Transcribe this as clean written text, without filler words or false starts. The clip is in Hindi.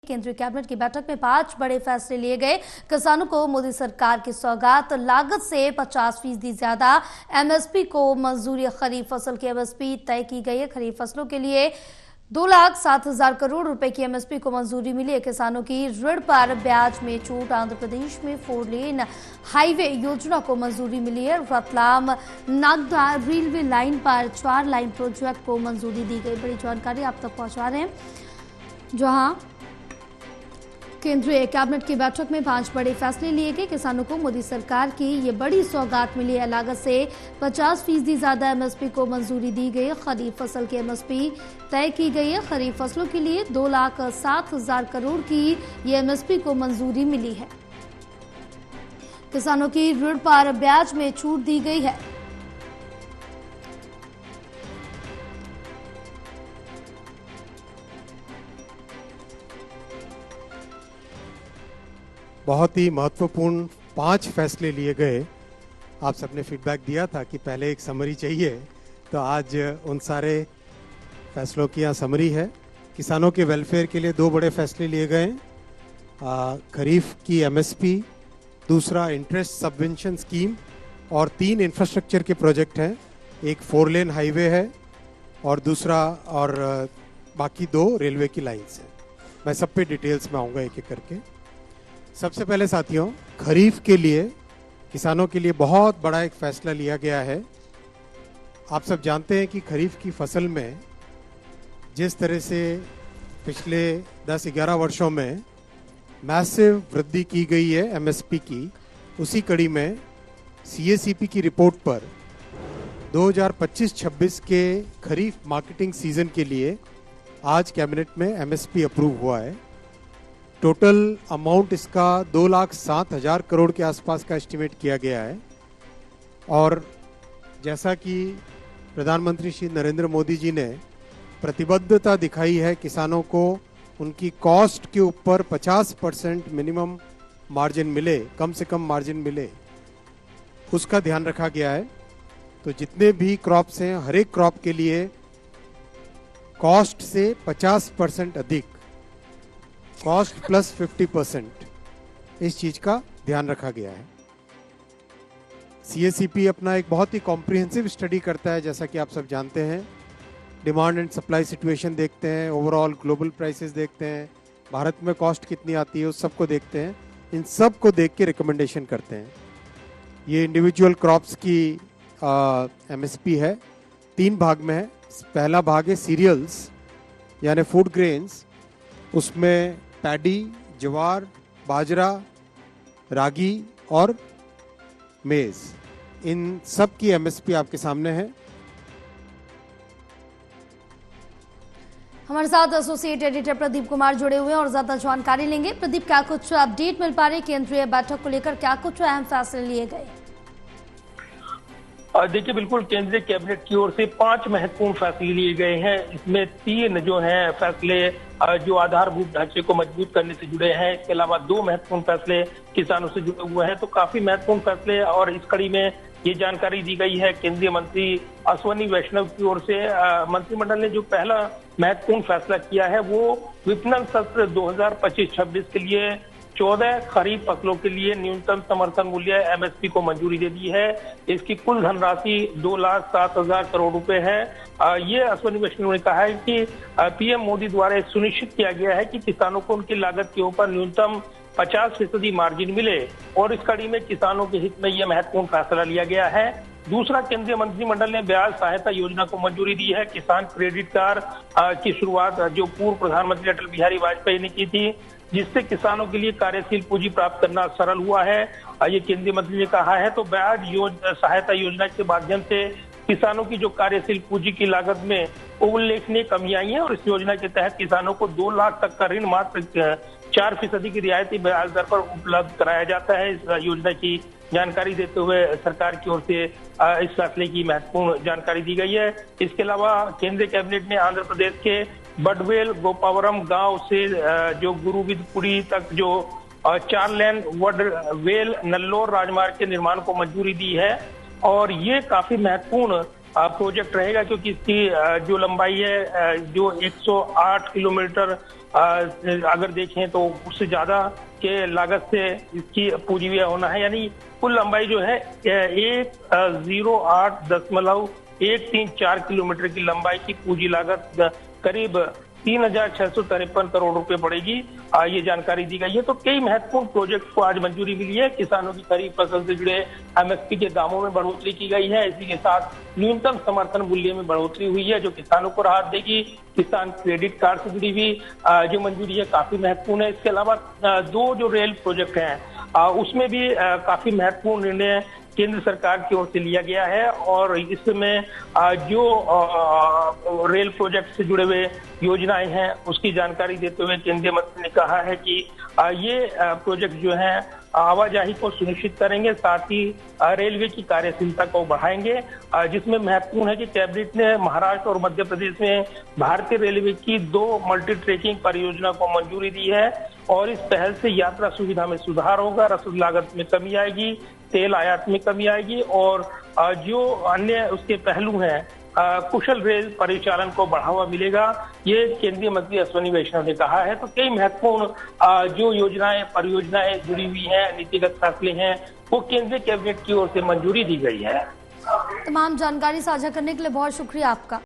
केंद्रीय कैबिनेट की बैठक में 5 बड़े फैसले लिए गए। किसानों को मोदी सरकार की सौगात, लागत से 50% ज्यादा एमएसपी को मंजूरी। खरीफ फसल की एमएसपी तय की गई है। खरीफ फसलों के लिए 2,07,000 करोड़ रुपए की एमएसपी को मंजूरी मिली है। किसानों की ऋण पर ब्याज में छूट। आंध्र प्रदेश में 4 लेन हाईवे योजना को मंजूरी मिली है। रतलाम नागदा रेलवे लाइन पर 4 लाइन प्रोजेक्ट को मंजूरी दी गई। बड़ी जानकारी आप तक पहुंचा रहे हैं, जहां केंद्रीय कैबिनेट की बैठक में 5 बड़े फैसले लिए गए। किसानों को मोदी सरकार की ये बड़ी सौगात मिली है। लागत से 50% ज्यादा एमएसपी को मंजूरी दी गई। खरीफ फसल की एमएसपी तय की गई है। खरीफ फसलों के लिए 2,07,000 करोड़ की ये एमएसपी को मंजूरी मिली है। किसानों की ऋण पर ब्याज में छूट दी गई है। बहुत ही महत्वपूर्ण 5 फैसले लिए गए। आप सबने फीडबैक दिया था कि पहले एक समरी चाहिए, तो आज उन सारे फैसलों की यहाँ समरी है। किसानों के वेलफेयर के लिए 2 बड़े फैसले लिए गए। खरीफ की एमएसपी, दूसरा इंटरेस्ट सबवेंशन स्कीम और 3 इंफ्रास्ट्रक्चर के प्रोजेक्ट हैं। एक 4 लेन हाईवे है और दूसरा और बाकी 2 रेलवे की लाइन्स हैं। मैं सब पे डिटेल्स में आऊँगा एक एक करके। सबसे पहले साथियों, खरीफ के लिए किसानों के लिए बहुत बड़ा एक फैसला लिया गया है। आप सब जानते हैं कि खरीफ की फसल में जिस तरह से पिछले 10-11 वर्षों में मैसिव वृद्धि की गई है एमएसपी की, उसी कड़ी में सीएसीपी की रिपोर्ट पर 2025-26 के खरीफ मार्केटिंग सीजन के लिए आज कैबिनेट में एमएसपी अप्रूव हुआ है। टोटल अमाउंट इसका 2,07,000 करोड़ के आसपास का एस्टिमेट किया गया है। और जैसा कि प्रधानमंत्री श्री नरेंद्र मोदी जी ने प्रतिबद्धता दिखाई है किसानों को उनकी कॉस्ट के ऊपर 50% मिनिमम मार्जिन मिले, कम से कम मार्जिन मिले, उसका ध्यान रखा गया है। तो जितने भी क्रॉप्स हैं, हर एक क्रॉप के लिए कॉस्ट से 50% अधिक, कॉस्ट प्लस 50%, इस चीज का ध्यान रखा गया है। सीएसीपी अपना एक बहुत ही कॉम्प्रिहेंसिव स्टडी करता है, जैसा कि आप सब जानते हैं। डिमांड एंड सप्लाई सिचुएशन देखते हैं, ओवरऑल ग्लोबल प्राइसेस देखते हैं, भारत में कॉस्ट कितनी आती है उस सबको देखते हैं। इन सब को देख के रिकमेंडेशन करते हैं। ये इंडिविजुअल क्रॉप्स की एमएसपी है, 3 भाग में है। पहला भाग है सीरियल्स यानी फूड ग्रेन्स, उसमें पैडी, ज्वार, बाजरा, रागी और मेज, इन सब की एमएसपी आपके सामने है। हमारे साथ एसोसिएट एडिटर प्रदीप कुमार जुड़े हुए हैं और ज्यादा जानकारी लेंगे। प्रदीप, क्या कुछ अपडेट मिल पा रही है केंद्रीय बैठक को लेकर? क्या कुछ अहम फैसले लिए गए? देखिए, बिल्कुल केंद्रीय कैबिनेट की ओर से 5 महत्वपूर्ण फैसले लिए गए हैं। इसमें 3 जो हैं फैसले जो आधारभूत ढांचे को मजबूत करने से जुड़े हैं। इसके अलावा 2 महत्वपूर्ण फैसले किसानों से जुड़े हुए हैं। तो काफी महत्वपूर्ण फैसले, और इस कड़ी में ये जानकारी दी गई है केंद्रीय मंत्री अश्विनी वैष्णव की ओर से। मंत्रिमंडल ने जो पहला महत्वपूर्ण फैसला किया है वो विपणन सत्र 2025-26 के लिए 14 खरीफ फसलों के लिए न्यूनतम समर्थन मूल्य एमएसपी को मंजूरी दे दी है। इसकी कुल धनराशि 2,07,000 करोड़ रुपए है। ये अश्विनी वैष्णव ने कहा है कि पीएम मोदी द्वारा सुनिश्चित किया गया है कि किसानों को उनकी लागत के ऊपर न्यूनतम 50% मार्जिन मिले, और इस कड़ी में किसानों के हित में यह महत्वपूर्ण फैसला लिया गया है। दूसरा, केंद्रीय मंत्रिमंडल ने ब्याज सहायता योजना को मंजूरी दी है। किसान क्रेडिट कार्ड की शुरुआत जो पूर्व प्रधानमंत्री अटल बिहारी वाजपेयी ने की थी, जिससे किसानों के लिए कार्यशील पूंजी प्राप्त करना सरल हुआ है, ये केंद्रीय मंत्री ने कहा है। तो ब्याज सहायता योजना के माध्यम से किसानों की जो कार्यशील पूंजी की लागत में उल्लेखनीय कमी आई है, और इस योजना के तहत किसानों को 2 लाख तक का ऋण मात्र 4% की रियायती ब्याज दर पर उपलब्ध कराया जाता है। इस योजना की जानकारी देते हुए सरकार की ओर से इस फैसले की महत्वपूर्ण जानकारी दी गई है। इसके अलावा केंद्रीय कैबिनेट ने आंध्र प्रदेश के बडवेल गोपावरम गांव से जो गुरुविदपुरी तक जो 4 लेन वडवेल नल्लोर राजमार्ग के निर्माण को मंजूरी दी है। और ये काफी महत्वपूर्ण प्रोजेक्ट रहेगा, क्योंकि इसकी जो लंबाई है जो 108 किलोमीटर अगर देखें तो उससे ज्यादा के लागत से इसकी पूंजी व्यय होना है। यानी कुल लंबाई जो है 108.134 किलोमीटर की लंबाई की पूंजी लागत करीब 3,653 करोड़ रुपए पड़ेगी। ये जानकारी दी गई है। तो कई महत्वपूर्ण प्रोजेक्ट को आज मंजूरी मिली है। किसानों की खरीफ फसल से जुड़े एमएसपी के दामों में बढ़ोतरी की गई है। इसी के साथ न्यूनतम समर्थन मूल्य में बढ़ोतरी हुई है, जो किसानों को राहत देगी। किसान क्रेडिट कार्ड से जुड़ी हुई जो मंजूरी है काफी महत्वपूर्ण है। इसके अलावा 2 जो रेल प्रोजेक्ट हैं उसमें भी काफी महत्वपूर्ण निर्णय केंद्र सरकार की ओर से लिया गया है। और इसमें जो रेल प्रोजेक्ट से जुड़े हुए योजनाएं हैं उसकी जानकारी देते हुए केंद्रीय मंत्री ने कहा है कि ये प्रोजेक्ट जो है आवाजाही को सुनिश्चित करेंगे, साथ ही रेलवे की कार्यशीलता को बढ़ाएंगे। जिसमें महत्वपूर्ण है कि कैबिनेट ने महाराष्ट्र और मध्य प्रदेश में भारतीय रेलवे की 2 मल्टी ट्रैकिंग परियोजना को मंजूरी दी है। और इस पहल से यात्रा सुविधा में सुधार होगा, रसद लागत में कमी आएगी, तेल आयात में कमी आएगी और जो अन्य उसके पहलू हैं कुशल रेल परिचालन को बढ़ावा मिलेगा। ये केंद्रीय मंत्री अश्विनी वैष्णव ने कहा है। तो कई महत्वपूर्ण जो योजनाएं परियोजनाएं जुड़ी हुई हैं, नीतिगत फैसले हैं, वो केंद्रीय कैबिनेट की ओर से मंजूरी दी गई है। तमाम जानकारी साझा करने के लिए बहुत शुक्रिया आपका।